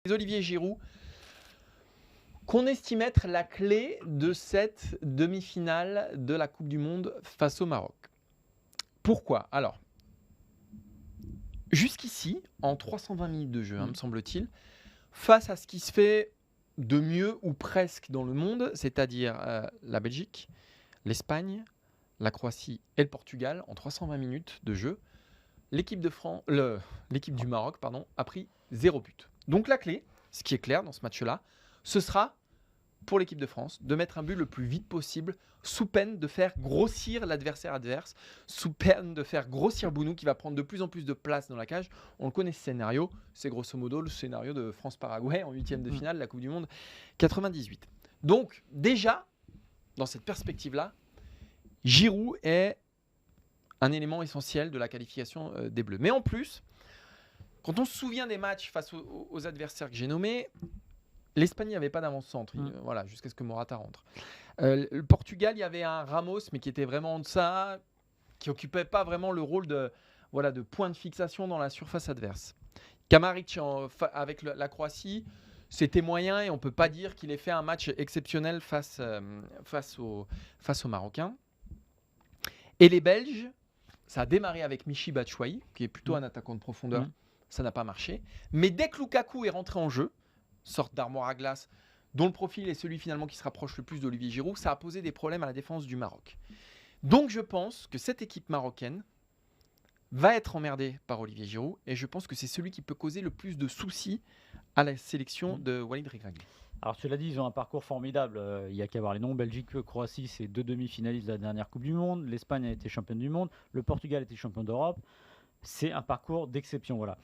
Olivier Giroud, qu'on estime être la clé de cette demi-finale de la Coupe du Monde face au Maroc. Pourquoi? Alors, jusqu'ici, en 320 minutes de jeu, me semble-t-il, face à ce qui se fait de mieux ou presque dans le monde, c'est-à-dire la Belgique, l'Espagne, la Croatie et le Portugal, en 320 minutes de jeu, l'équipe du Maroc a pris 0 but. Donc la clé, ce qui est clair dans ce match-là, ce sera pour l'équipe de France de mettre un but le plus vite possible, sous peine de faire grossir l'adversaire adverse, sous peine de faire grossir Bounou qui va prendre de plus en plus de place dans la cage. On le connaît ce scénario, c'est grosso modo le scénario de France-Paraguay en 8e de finale de la Coupe du Monde 98. Donc déjà, dans cette perspective-là, Giroud est un élément essentiel de la qualification des Bleus. Mais en plus, quand on se souvient des matchs face aux adversaires que j'ai nommés, l'Espagne n'avait pas d'avance-centre, voilà, jusqu'à ce que Morata rentre. Le Portugal, il y avait un Ramos, mais qui était vraiment en deçà, qui n'occupait pas vraiment le rôle de point de fixation dans la surface adverse. Kamaric avec la Croatie, c'était moyen et on ne peut pas dire qu'il ait fait un match exceptionnel face aux Marocains. Et les Belges, ça a démarré avec Michy Batshuayi, qui est plutôt un attaquant de profondeur. Ça n'a pas marché. Mais dès que Lukaku est rentré en jeu, sorte d'armoire à glace, dont le profil est celui finalement qui se rapproche le plus d'Olivier Giroud, ça a posé des problèmes à la défense du Maroc. Donc je pense que cette équipe marocaine va être emmerdée par Olivier Giroud et je pense que c'est celui qui peut causer le plus de soucis à la sélection de Walid Regragui. Alors cela dit, ils ont un parcours formidable. Il n'y a qu'à voir les noms. Belgique, Croatie, c'est 2 demi-finalistes de la dernière Coupe du Monde. L'Espagne a été championne du monde. Le Portugal a été champion d'Europe. C'est un parcours d'exception. Voilà.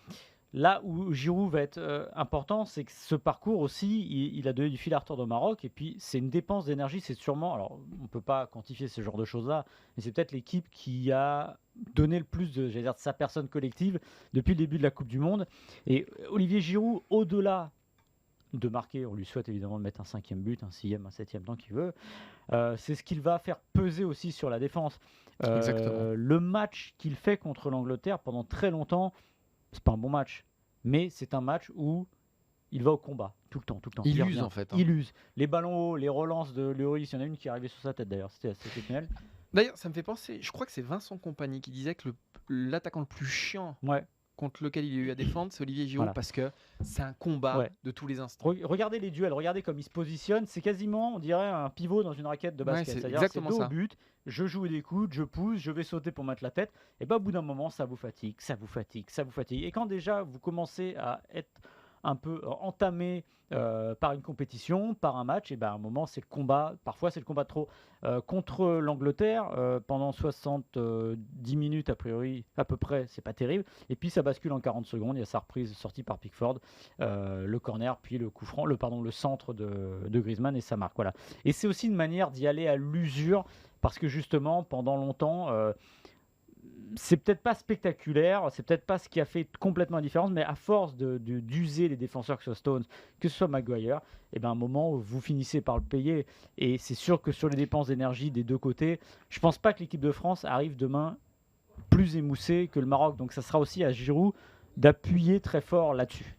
Là où Giroud va être important, c'est que ce parcours aussi, il a donné du fil à retordre au Maroc. Et puis, c'est une dépense d'énergie. C'est sûrement, alors on ne peut pas quantifier ce genre de choses-là, mais c'est peut-être l'équipe qui a donné le plus de sa personne collective depuis le début de la Coupe du Monde. Et Olivier Giroud, au-delà de marquer, on lui souhaite évidemment de mettre un 5e but, un 6e, un 7e, tant qu'il veut. C'est ce qu'il va faire peser aussi sur la défense. Le match qu'il fait contre l'Angleterre pendant très longtemps, c'est pas un bon match, mais c'est un match où il va au combat tout le temps. Il use en fait. Il use. Les ballons hauts, les relances de Lloris, il y en a une qui est arrivée sur sa tête d'ailleurs, c'était exceptionnel. D'ailleurs, ça me fait penser, je crois que c'est Vincent Kompany qui disait que l'attaquant le plus chiant contre lequel il y a eu à défendre, c'est Olivier Giroud, parce que c'est un combat de tous les instants. Regardez les duels, regardez comme il se positionne, c'est quasiment, on dirait, un pivot dans une raquette de basket. C'est exactement c'est ça. Au but, je joue des coudes, je pousse, je vais sauter pour mettre la tête, et au bout d'un moment, ça vous fatigue. Et quand déjà vous commencez à être un peu entamé par une compétition, par un match, et à un moment c'est le combat, parfois c'est le combat de trop. Contre l'Angleterre, pendant 70 minutes a priori, à peu près, c'est pas terrible, et puis ça bascule en 40 secondes, il y a sa reprise sortie par Pickford, le corner, puis le coup franc, le centre de Griezmann, et ça marque. Voilà. Et c'est aussi une manière d'y aller à l'usure, parce que justement, pendant longtemps, c'est peut-être pas spectaculaire, c'est peut-être pas ce qui a fait complètement la différence, mais à force d'user les défenseurs, que ce soit Stones, que ce soit Maguire, à un moment, vous finissez par le payer. Et c'est sûr que sur les dépenses d'énergie des deux côtés, je pense pas que l'équipe de France arrive demain plus émoussée que le Maroc. Donc ça sera aussi à Giroud d'appuyer très fort là-dessus.